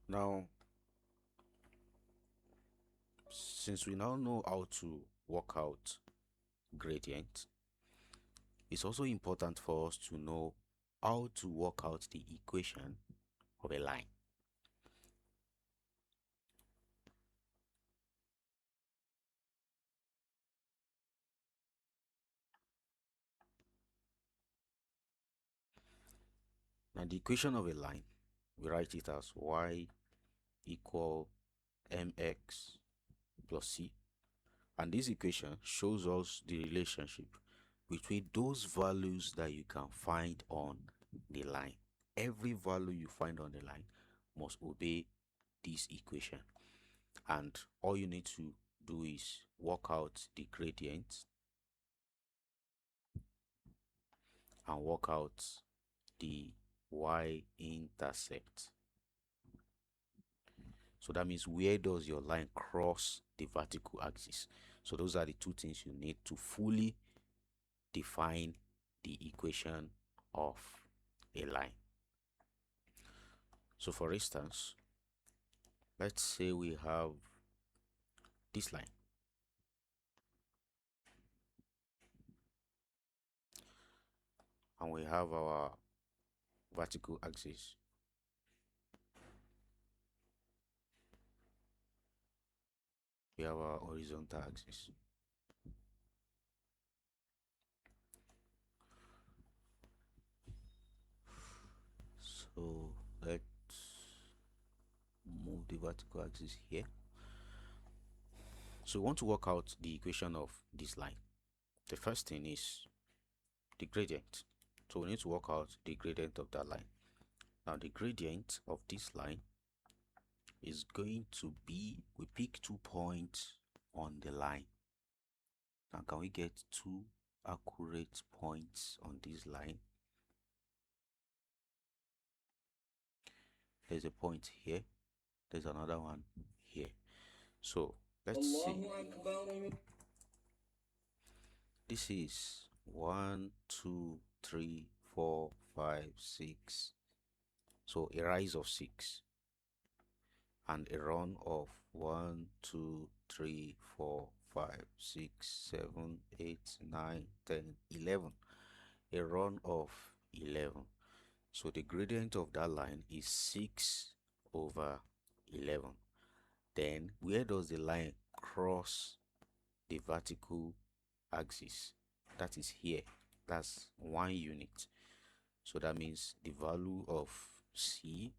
Now, since we now know how to work out gradient, it's also important for us to know how to work out the equation of a line. Now, the equation of a line, we write it as y equal mx plus c. And this equation shows us the relationship between those values that you can find on the line. Every value you find on the line must obey this equation. And all you need to do is work out the gradient and work out the y-intercept. So that means where does your line cross the vertical axis? So those are the two things you need to fully define the equation of a line. So for instance, let's say we have this line. And we have our vertical axis. We have our horizontal axis. So let's move the vertical axis here. So we want to work out the equation of this line. The first thing is the gradient. So we need to work out the gradient of that line. Now the gradient of this line is going to be, we pick 2 points on the line. Now can we get 2 accurate points on this line? There's a point here, there's another one here. So let's see. This is 1, 2, 3, 4, 5, 6. So a rise of 6 and a run of 1, 2, 3, 4, 5, 6, 7, 8, 9, 10, 11. A run of 11. So the gradient of that line is 6 over 11. Then where does the line cross the vertical axis? That is here. That's 1 unit. So that means the value of c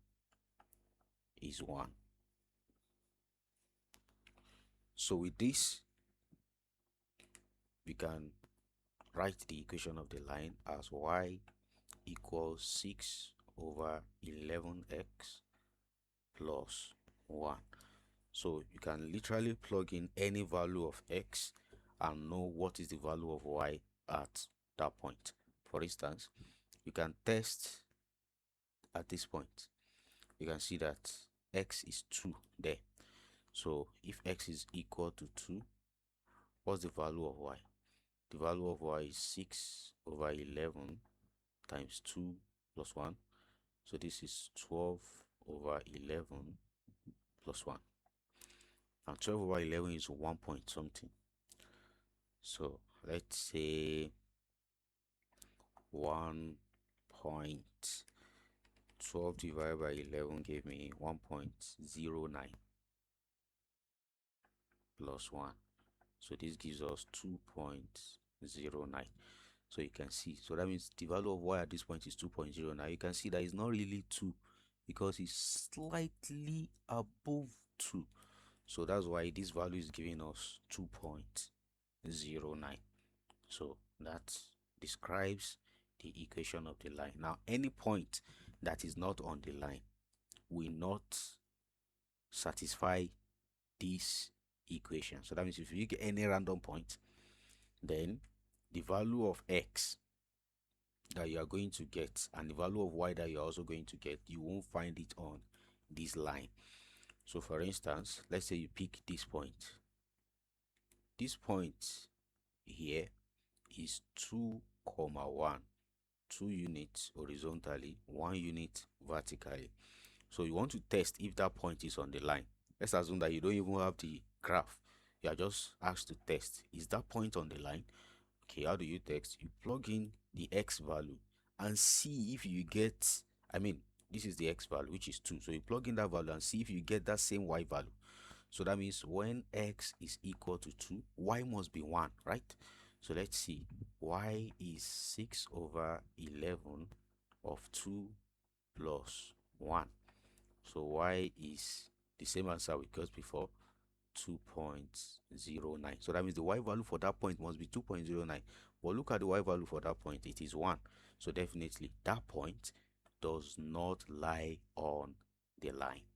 is 1. So with this, we can write the equation of the line as y equals 6 over 11x plus 1. So you can literally plug in any value of x and know what is the value of y at that point. For instance, you can test at this point. You can see that x is 2 there. So if x is equal to 2, what's the value of y? The value of y is 6 over 11 times 2 plus 1. So this is 12 over 11 plus 1. Now 12 over 11 is 1 point something. So let's say 1.12 divided by 11 gave me 1.09 plus 1. So this gives us 2.09. So you can see, so that means the value of y at this point is 2.09. You can see that it's not really 2 because it's slightly above 2. So that's why this value is giving us 2.09. So that describes the equation of the line. Now any point that is not on the line will not satisfy this equation. So that means if you get any random point, then the value of x that you are going to get and the value of y that you're also going to get, you won't find it on this line. So for instance, let's say you pick this point. This point here is 2,1, 2 units horizontally, 1 unit vertically. So you want to test if that point is on the line. Let's assume that you don't even have the graph. You are just asked to test. Is that point on the line? Okay, how do you test? You plug in the x value and see if you get, I mean, this is the x value, which is 2. So you plug in that value and see if you get that same y value. So that means when x is equal to 2, y must be 1, right? So let's see. Y is 6 over 11 of 2 plus 1. So y is the same answer we got before, 2.09. So that means the y value for that point must be 2.09. But look at the y value for that point, it is 1. So definitely that point does not lie on the line.